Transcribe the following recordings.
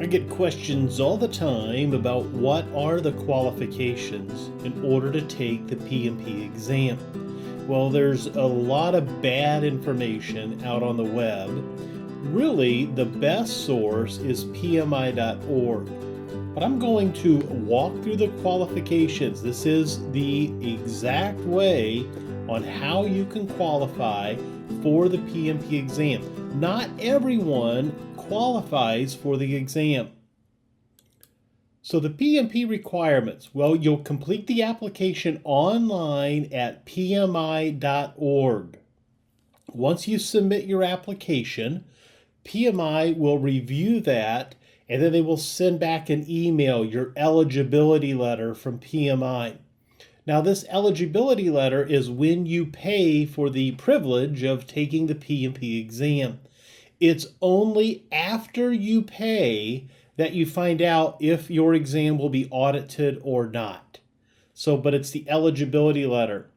I get questions all the time about what are the qualifications in order to take the PMP exam. Well, there's a lot of bad information out on the web. Really, the best source is PMI.org. But I'm going to walk through the qualifications. This is the exact way on how you can qualify for the PMP exam. Not everyone qualifies for the exam. So the PMP requirements, well, you'll complete the application online at PMI.org. Once you submit your application, PMI will review that, and then they will send back an email, your eligibility letter from PMI. Now, this eligibility letter is when you pay for the privilege of taking the PMP exam. It's only after you pay that you find out if your exam will be audited or not. But it's the eligibility letter.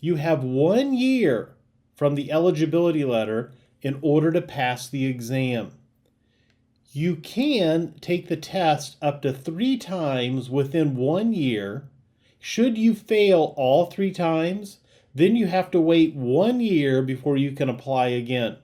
You have 1 year from the eligibility letter in order to pass the exam. You can take the test up to 3 times within 1 year. Should you fail all 3 times, then you have to wait 1 year before you can apply again.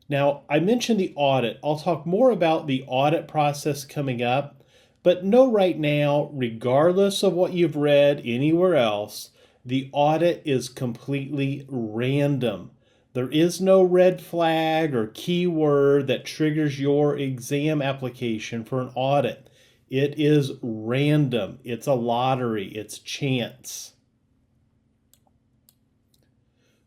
Now, I mentioned the audit. I'll talk more about the audit process coming up, but know right now, regardless of what you've read anywhere else, the audit is completely random. There is no red flag or keyword that triggers your exam application for an audit. It is random. It's a lottery. It's chance.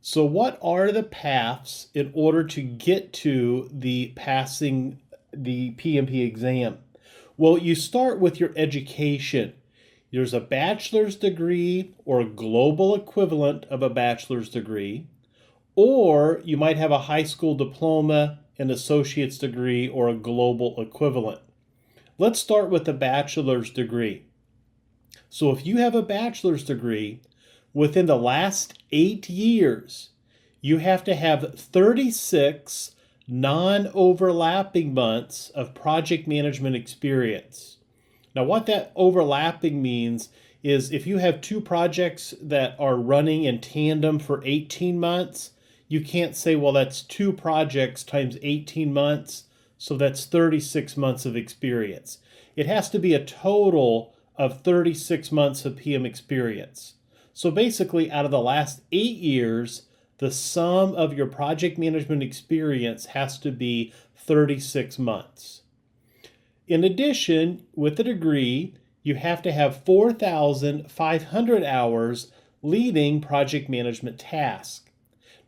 So what are the paths in order to get to the passing the PMP exam? Well, you start with your education. There's a bachelor's degree or a global equivalent of a bachelor's degree, or you might have a high school diploma, an associate's degree, or a global equivalent. Let's start with the bachelor's degree. So if you have a bachelor's degree, within the last 8 years, you have to have 36 non-overlapping months of project management experience. Now, what that overlapping means is if you have 2 projects that are running in tandem for 18 months, you can't say, well, that's 2 projects times 18 months, so that's 36 months of experience. It has to be a total of 36 months of PM experience. So basically, out of the last 8 years, the sum of your project management experience has to be 36 months. In addition, with a degree, you have to have 4,500 hours leading project management tasks.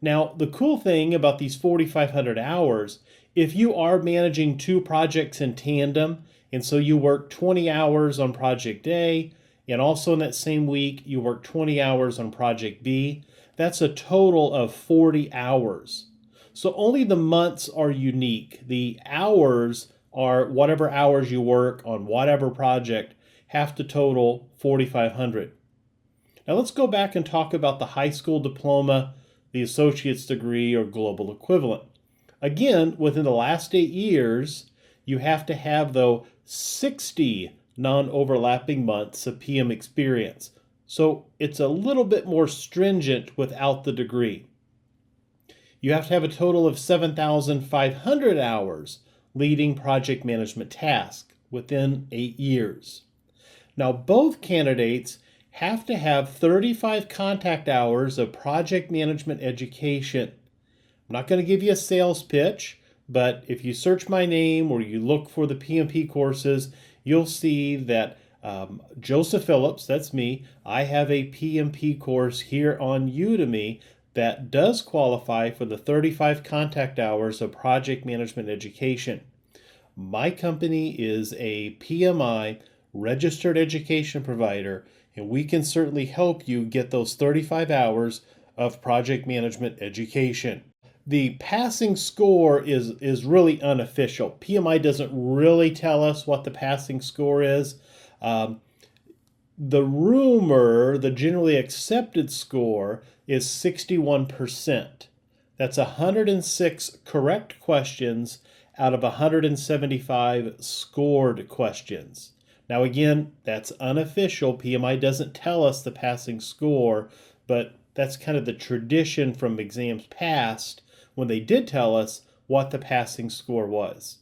Now, the cool thing about these 4,500 hours, if you are managing 2 projects in tandem, and so you work 20 hours on project A, and also in that same week, you work 20 hours on project B, that's a total of 40 hours. So only the months are unique. The hours are whatever hours you work on whatever project have to total 4,500. Now let's go back and talk about the high school diploma, the associate's degree, or global equivalent. Again, within the last 8 years, you have to have, though, 60 non-overlapping months of PM experience. So it's a little bit more stringent without the degree. You have to have a total of 7,500 hours leading project management tasks within 8 years. Now, both candidates have to have 35 contact hours of project management education. I'm not going to give you a sales pitch, but if you search my name or you look for the PMP courses, you'll see that Joseph Phillips, that's me, I have a PMP course here on Udemy that does qualify for the 35 contact hours of project management education. My company is a PMI registered education provider, and we can certainly help you get those 35 hours of project management education. The passing score is really unofficial. PMI doesn't really tell us what the passing score is. The rumor, the generally accepted score, is 61%. That's 106 correct questions out of 175 scored questions. Now again, that's unofficial. PMI doesn't tell us the passing score, but that's kind of the tradition from exams past when they did tell us what the passing score was.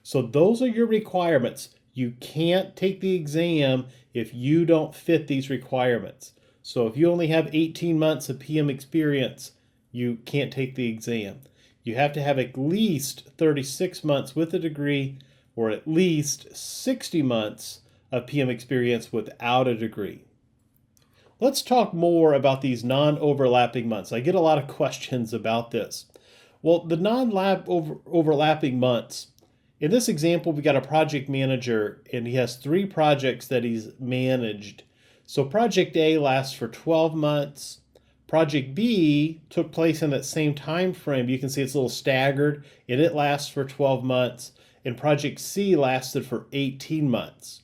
So those are your requirements. You can't take the exam if you don't fit these requirements. So if you only have 18 months of PM experience, you can't take the exam. You have to have at least 36 months with a degree or at least 60 months of PM experience without a degree. Let's talk more about these non-overlapping months. I get a lot of questions about this. Well, the non-overlapping months, in this example, we got a project manager and he has 3 projects that he's managed. So project A lasts for 12 months. Project B took place in that same time frame. You can see it's a little staggered and it lasts for 12 months. And project C lasted for 18 months.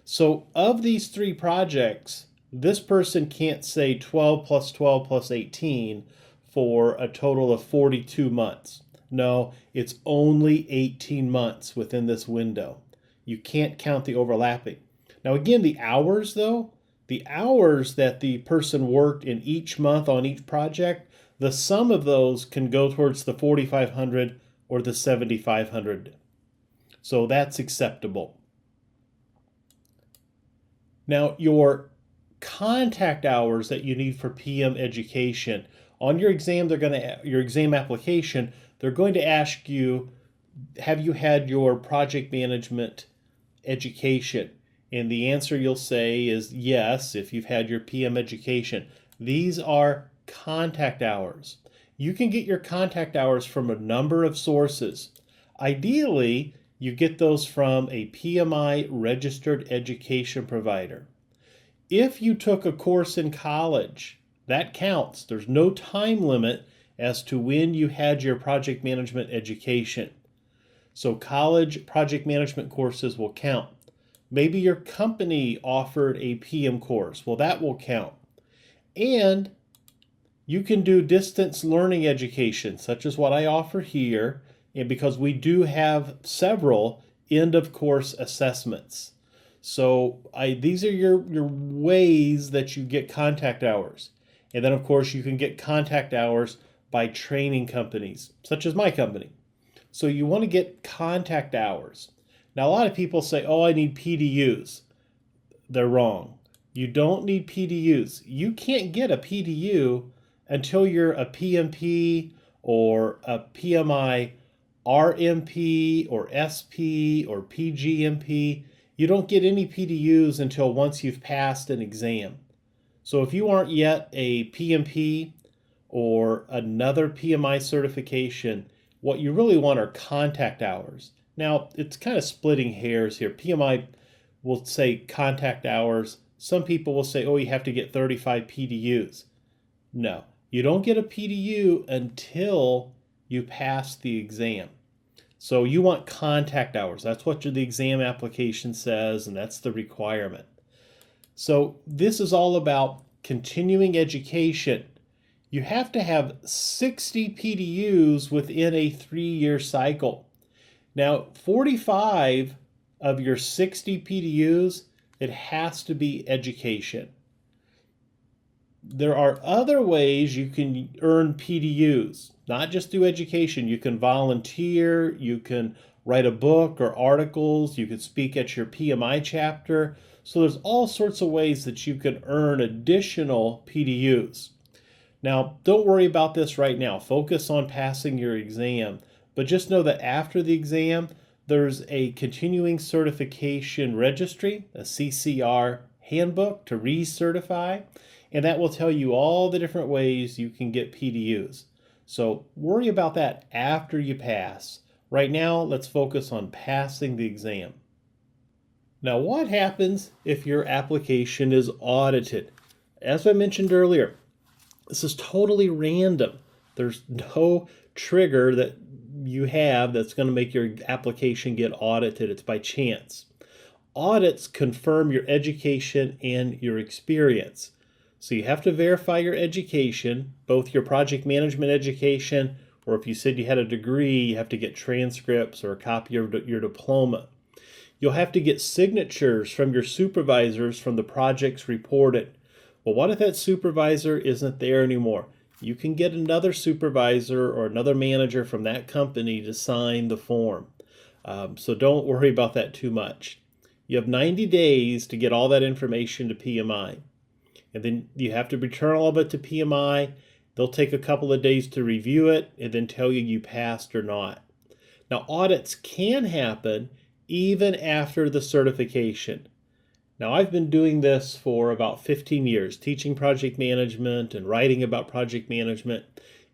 So of these 3 projects, this person can't say 12 plus 12 plus 18 for a total of 42 months. No, it's only 18 months within this window. You can't count the overlapping. Now again, the hours though, the hours that the person worked in each month on each project, the sum of those can go towards the 4,500 or the 7,500. So that's acceptable. Now your contact hours that you need for PM education, on your exam, your exam application, they're going to ask you, have you had your project management education? And the answer you'll say is yes, if you've had your PM education. These are contact hours. You can get your contact hours from a number of sources. Ideally, you get those from a PMI registered education provider. If you took a course in college, that counts. There's no time limit as to when you had your project management education. So college project management courses will count. Maybe your company offered a PM course. Well, that will count. And you can do distance learning education, such as what I offer here, and because we do have several end of course assessments. So these are your ways that you get contact hours. And then of course you can get contact hours by training companies, such as my company. So you want to get contact hours. Now a lot of people say, oh, I need PDUs. They're wrong. You don't need PDUs. You can't get a PDU until you're a PMP or a PMI RMP or SP or PGMP. You don't get any PDUs until once you've passed an exam. So if you aren't yet a PMP or another PMI certification, what you really want are contact hours. Now, it's kind of splitting hairs here. PMI will say contact hours. Some people will say, oh, you have to get 35 PDUs. No, you don't get a PDU until you pass the exam. So you want contact hours. That's what the exam application says, and that's the requirement. So this is all about continuing education. You have to have 60 PDUs within a 3-year cycle. Now, 45 of your 60 PDUs, it has to be education. There are other ways you can earn PDUs, not just through education. You can volunteer, you can write a book or articles, you can speak at your PMI chapter. So there's all sorts of ways that you can earn additional PDUs. Now, don't worry about this right now. Focus on passing your exam. But just know that after the exam, there's a continuing certification registry, a CCR handbook to recertify, and that will tell you all the different ways you can get PDUs. So worry about that after you pass. Right now, let's focus on passing the exam. Now, what happens if your application is audited? As I mentioned earlier, this is totally random. There's no trigger that you have that's going to make your application get audited. It's by chance. Audits confirm your education and your experience. So you have to verify your education, both your project management education or if you said you had a degree, you have to get transcripts or a copy of your diploma. You'll have to get signatures from your supervisors from the projects reported. Well, what if that supervisor isn't there anymore? You can get another supervisor or another manager from that company to sign the form. So don't worry about that too much. You have 90 days to get all that information to PMI. And then you have to return all of it to PMI. They'll take a couple of days to review it and then tell you passed or not. Now, audits can happen even after the certification. Now, I've been doing this for about 15 years, teaching project management and writing about project management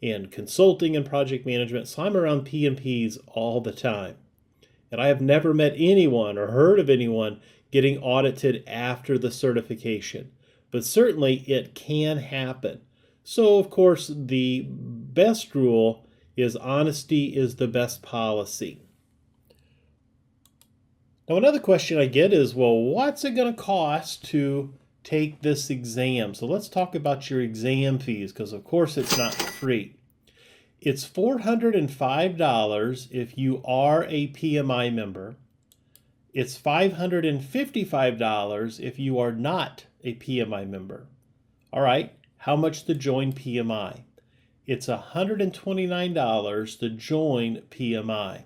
and consulting in project management. So I'm around PMPs all the time. And I have never met anyone or heard of anyone getting audited after the certification. But certainly it can happen. So, of course, the best rule is honesty is the best policy. Now, another question I get is, well, what's it going to cost to take this exam? So let's talk about your exam fees, because of course it's not free. It's $405 if you are a PMI member. It's $555 if you are not a PMI member. All right, how much to join PMI? It's $129 to join PMI.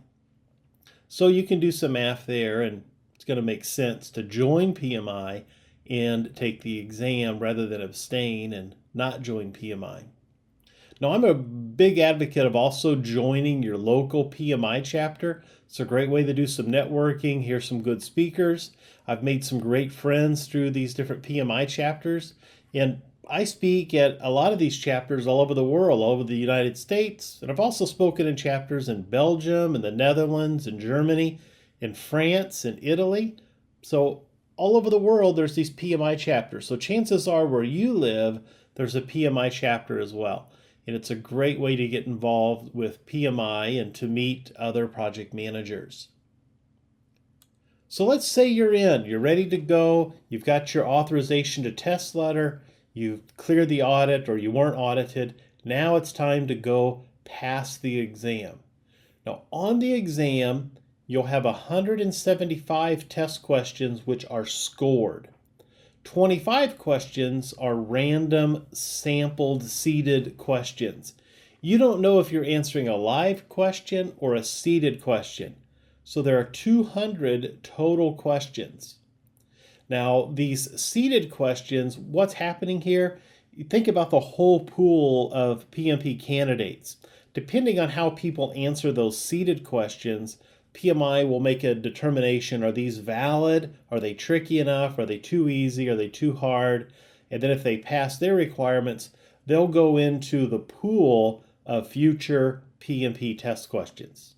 So you can do some math there, and it's going to make sense to join PMI and take the exam rather than abstain and not join PMI. Now, I'm a big advocate of also joining your local PMI chapter. It's a great way to do some networking, hear some good speakers. I've made some great friends through these different PMI chapters, and I speak at a lot of these chapters all over the world, all over the United States, and I've also spoken in chapters in Belgium and the Netherlands and Germany and France and Italy. So all over the world, there's these PMI chapters. So chances are where you live, there's a PMI chapter as well. And it's a great way to get involved with PMI and to meet other project managers. So let's say you're in, you're ready to go, you've got your authorization to test letter, you've cleared the audit or you weren't audited. Now it's time to go pass the exam. Now on the exam, you'll have 175 test questions which are scored. 25 questions are random, sampled, seeded questions. You don't know if you're answering a live question or a seeded question. So there are 200 total questions. Now, these seeded questions, what's happening here? You think about the whole pool of PMP candidates. Depending on how people answer those seeded questions, PMI will make a determination, are these valid? Are they tricky enough? Are they too easy? Are they too hard? And then if they pass their requirements, they'll go into the pool of future PMP test questions.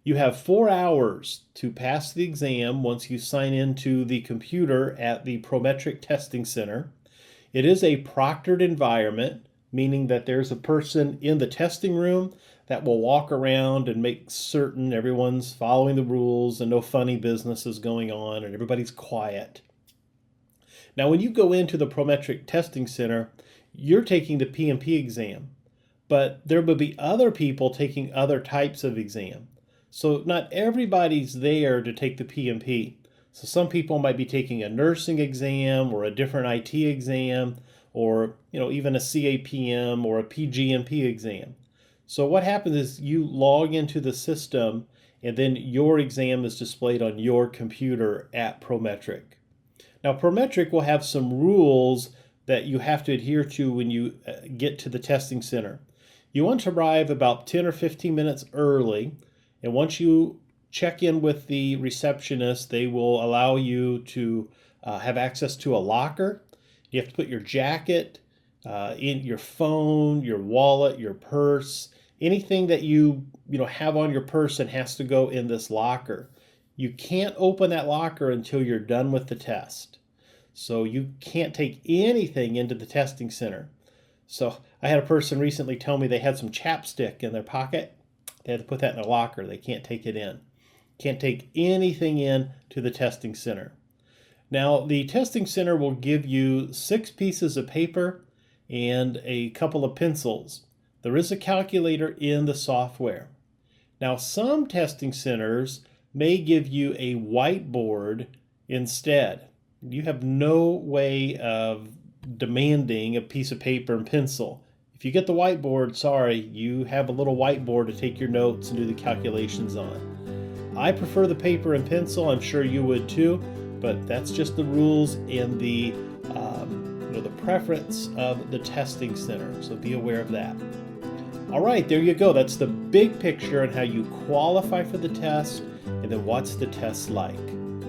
You have 4 hours to pass the exam once you sign into the computer at the Prometric Testing Center. It is a proctored environment, meaning that there's a person in the testing room that will walk around and make certain everyone's following the rules and no funny business is going on and everybody's quiet. Now, when you go into the Prometric Testing Center, you're taking the PMP exam, but there will be other people taking other types of exam. So not everybody's there to take the PMP. So some people might be taking a nursing exam or a different IT exam or even a CAPM or a PGMP exam. So what happens is you log into the system and then your exam is displayed on your computer at Prometric. Now Prometric will have some rules that you have to adhere to when you get to the testing center. You want to arrive about 10 or 15 minutes early. And once you check in with the receptionist, they will allow you to have access to a locker. You have to put your jacket, in your phone, your wallet, your purse, anything that you have on your person has to go in this locker. You can't open that locker until you're done with the test. So you can't take anything into the testing center. So I had a person recently tell me they had some chapstick in their pocket. They had to put that in their locker. They can't take it in. Can't take anything in to the testing center. Now, the testing center will give you 6 pieces of paper and a couple of pencils. There is a calculator in the software. Now, some testing centers may give you a whiteboard instead. You have no way of demanding a piece of paper and pencil. If you get the whiteboard, sorry, you have a little whiteboard to take your notes and do the calculations on. I prefer the paper and pencil. I'm sure you would too, but that's just the rules and the preference of the testing center. So be aware of that. All right, there you go. That's the big picture on how you qualify for the test and then what's the test like.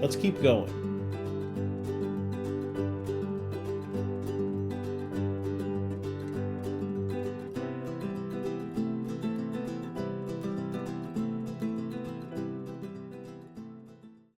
Let's keep going.